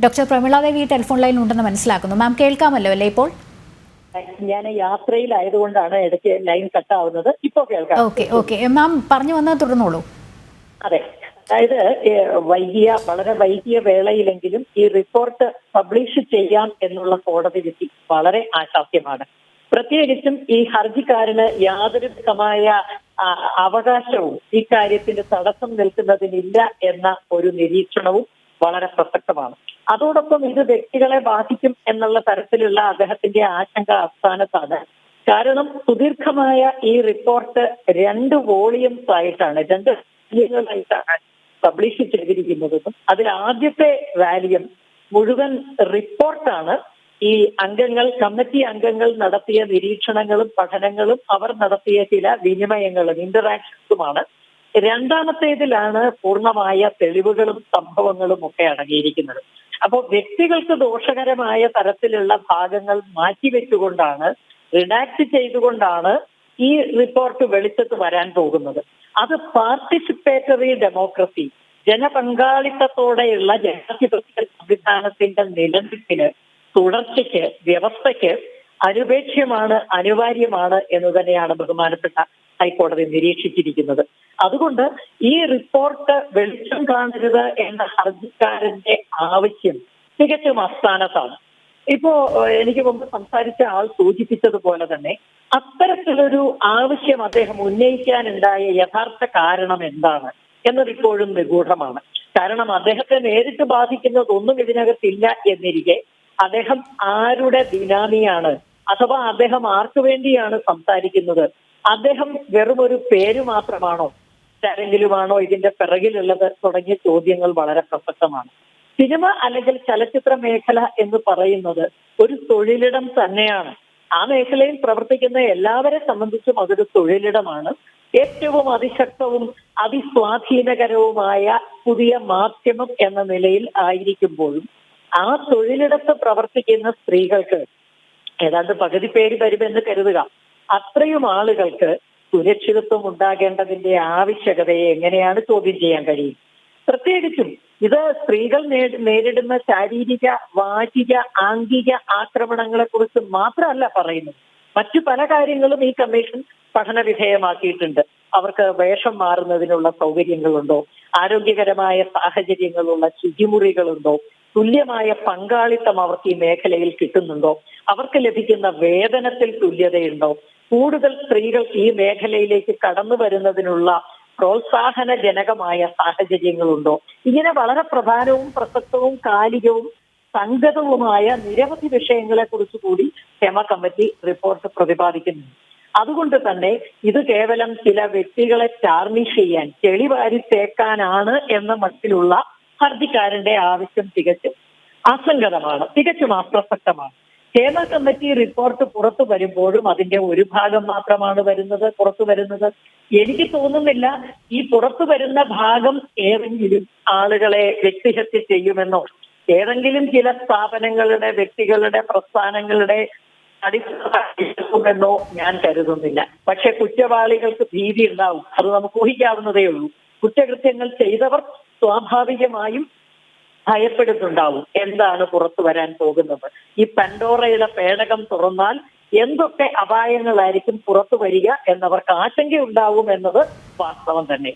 Doctor Prameela ദേവി telephone line ഉണ്ടെന്ന് മനസ്സിലാക്കുന്നു. മാം കേൾക്കാമല്ലോ അല്ലേ ഇപ്പോൾ? ഞാൻ യാത്രയിലായതുകൊണ്ടാണ് ഇടയ്ക്ക് ലൈൻ കട്ടാവുന്നത്. ഇപ്പോൾ കേൾക്കാം. ഓക്കെ മാം പറഞ്ഞു വന്നാൽ തുടർന്നോളൂ. അതെ, അതായത് വളരെ വൈകിയ വേളയിലെങ്കിലും ഈ റിപ്പോർട്ട് പബ്ലിഷ് ചെയ്യാം എന്നുള്ള കോടതി വിധി വളരെ ആശാസ്യമാണ്. പ്രത്യേകിച്ചും ഈ ഹർജിക്കാരന് യാതൊരു വിധമായ അവകാശവും ഇക്കാര്യത്തിന് തടസ്സം നിൽക്കുന്നതിനില്ല എന്ന ഒരു നിരീക്ഷണവും വളരെ പ്രസക്തമാണ്. അതോടൊപ്പം ഇത് വ്യക്തികളെ ബാധിക്കും എന്നുള്ള തരത്തിലുള്ള അദ്ദേഹത്തിന്റെ ആശങ്ക അസ്ഥാനത്താണ്. കാരണം സുദീർഘമായ ഈ റിപ്പോർട്ട് 2 വോളിയംസ് ആയിട്ടാണ്, 2 വാല്യങ്ങളായിട്ടാണ് പബ്ലിഷ് ചെയ്തിരിക്കുന്നതെന്നും അതിൽ ആദ്യത്തെ വാല്യം മുഴുവൻ റിപ്പോർട്ടാണ്. ഈ കമ്മിറ്റി അംഗങ്ങൾ നടത്തിയ നിരീക്ഷണങ്ങളും പഠനങ്ങളും അവർ നടത്തിയ ചില വിനിമയങ്ങളും ഇന്ററാക്ഷൻസുമാണ്. രണ്ടാമത്തേതിലാണ് പൂർണ്ണമായ തെളിവുകളും സംഭവങ്ങളും ഒക്കെ അടങ്ങിയിരിക്കുന്നത്. അപ്പോൾ വ്യക്തികൾക്ക് ദോഷകരമായ തരത്തിലുള്ള ഭാഗങ്ങൾ മാറ്റിവെച്ചുകൊണ്ടാണ്, റിഡാക്ട് ചെയ്തുകൊണ്ടാണ് ഈ റിപ്പോർട്ട് വെളിച്ചത്ത് വരാൻ പോകുന്നത്. അത് പാർട്ടിസിപ്പേറ്ററി ഡെമോക്രസി, ജനപങ്കാളിത്തത്തോടെയുള്ള ജനാധിപത്യ സംവിധാനത്തിന്റെ നിലനിൽപ്പിന്, തുടർച്ചയ്ക്ക്, വ്യവസ്ഥയ്ക്ക് അനുപേക്ഷ്യമാണ്, അനിവാര്യമാണ് എന്ന് തന്നെയാണ് ബഹുമാനപ്പെട്ട ഹൈക്കോടതി നിരീക്ഷിച്ചിരിക്കുന്നത്. അതുകൊണ്ട് ഈ റിപ്പോർട്ട് വെളിച്ചം കാണരുത് എന്ന ഹർജിക്കാരന്റെ ആവശ്യം തികച്ചും അസ്ഥാനത്താണ്. ഇപ്പോ എനിക്ക് മുമ്പ് സംസാരിച്ച ആൾ സൂചിപ്പിച്ചതുപോലെ തന്നെ അത്തരത്തിലൊരു ആവശ്യം അദ്ദേഹം ഉന്നയിക്കാനുണ്ടായ യഥാർത്ഥ കാരണം എന്താണ് എന്നതിപ്പോഴും നിഗൂഢമാണ്. കാരണം അദ്ദേഹത്തെ നേരിട്ട് ബാധിക്കുന്നതൊന്നും ഇതിനകത്തില്ല എന്നിരിക്കെ അദ്ദേഹം ആരുടെ ബിനാമിയാണ്, അഥവാ അദ്ദേഹം ആർക്കു വേണ്ടിയാണ് സംസാരിക്കുന്നത്? അദ്ദേഹം വെറും ഒരു പേര് മാത്രമാണോ, ആരെങ്കിലുമാണോ ഇതിന്റെ പിറകിലുള്ളത് തുടങ്ങിയ ചോദ്യങ്ങൾ വളരെ പ്രസക്തമാണ്. സിനിമ അല്ലെങ്കിൽ ചലച്ചിത്ര മേഖല എന്ന് പറയുന്നത് ഒരു തൊഴിലിടം തന്നെയാണ്. ആ മേഖലയിൽ പ്രവർത്തിക്കുന്ന എല്ലാവരെ സംബന്ധിച്ചും അതൊരു തൊഴിലിടമാണ്. ഏറ്റവും അതിശക്തവും അതിസ്വാധീനകരവുമായ പുതിയ മാധ്യമം എന്ന നിലയിൽ ആയിരിക്കുമ്പോഴും ആ തൊഴിലിടത്ത് പ്രവർത്തിക്കുന്ന സ്ത്രീകൾക്ക് ഏതാണ്ട് പകുതി പേര് വരുമെന്ന് കരുതുക. അത്രയും ആളുകൾക്ക് സുരക്ഷിതത്വം ഉണ്ടാകേണ്ടതിന്റെ ആവശ്യകതയെ എങ്ങനെയാണ് ചോദ്യം ചെയ്യാൻ കഴിയും? പ്രത്യേകിച്ചും ഇത് സ്ത്രീകൾ നേരിടുന്ന ശാരീരിക, വാചിക, ആംഗിക ആക്രമണങ്ങളെ കുറിച്ച് മാത്രമല്ല പറയുന്നത്. മറ്റു പല കാര്യങ്ങളും ഈ കമ്മീഷൻ പഠന വിധേയമാക്കിയിട്ടുണ്ട്. അവർക്ക് വേഷം മാറുന്നതിനുള്ള സൗകര്യങ്ങളുണ്ടോ, ആരോഗ്യകരമായ സാഹചര്യങ്ങളുള്ള ശുചിമുറികളുണ്ടോ, തുല്യമായ പങ്കാളിത്തം അവർക്ക് ഈ മേഖലയിൽ കിട്ടുന്നുണ്ടോ, അവർക്ക് ലഭിക്കുന്ന വേതനത്തിൽ തുല്യതയുണ്ടോ, കൂടുതൽ സ്ത്രീകൾ ഈ മേഖലയിലേക്ക് കടന്നു വരുന്നതിനുള്ള പ്രോത്സാഹനജനകമായ സാഹചര്യങ്ങളുണ്ടോ, ഇങ്ങനെ വളരെ പ്രധാനവും പ്രസക്തവും കാലികവും സംഗതവുമായ നിരവധി വിഷയങ്ങളെ കുറിച്ച് കൂടി ക്ഷേമ കമ്മിറ്റി റിപ്പോർട്ട് പ്രതിപാദിക്കുന്നുണ്ട്. അതുകൊണ്ട് തന്നെ ഇത് കേവലം ചില വ്യക്തികളെ ടാർണിഷ് ചെയ്യാൻ, ചെളിവാരി തേക്കാനാണ് എന്ന മട്ടിലുള്ള ഹർജിക്കാരന്റെ ആവശ്യം തികച്ചും അസംഗതമാണ്, തികച്ചും അപ്രസക്തമാണ്. ക്ഷേമ കമ്മിറ്റി റിപ്പോർട്ട് പുറത്തു വരുമ്പോഴും അതിന്റെ ഒരു ഭാഗം മാത്രമാണ് പുറത്തു വരുന്നത്. എനിക്ക് തോന്നുന്നില്ല ഈ പുറത്തു വരുന്ന ഭാഗം ഏതെങ്കിലും ആളുകളെ വ്യക്തിഹത്യ ചെയ്യുമെന്നോ ഏതെങ്കിലും ചില സ്ഥാപനങ്ങളുടെ, വ്യക്തികളുടെ, പ്രസ്ഥാനങ്ങളുടെ അടിസ്ഥാനമെന്നോ ഞാൻ കരുതുന്നില്ല. പക്ഷെ കുറ്റവാളികൾക്ക് ഭീതി ഉണ്ടാവും, അത് നമുക്ക് ഊഹിക്കാവുന്നതേ ഉള്ളൂ. കുറ്റകൃത്യങ്ങൾ ചെയ്തവർ സ്വാഭാവികമായും ഭയപ്പെടുന്നുണ്ടാവും എന്താണ് പുറത്തു വരാൻ പോകുന്നത്. ഈ പൻഡോറയുടെ പേടകം തുറന്നാൽ എന്തൊക്കെ അപായങ്ങളായിരിക്കും പുറത്തു വരിക എന്നവർക്ക് ആശങ്കയുണ്ടാവും എന്നത് വാസ്തവം തന്നെ.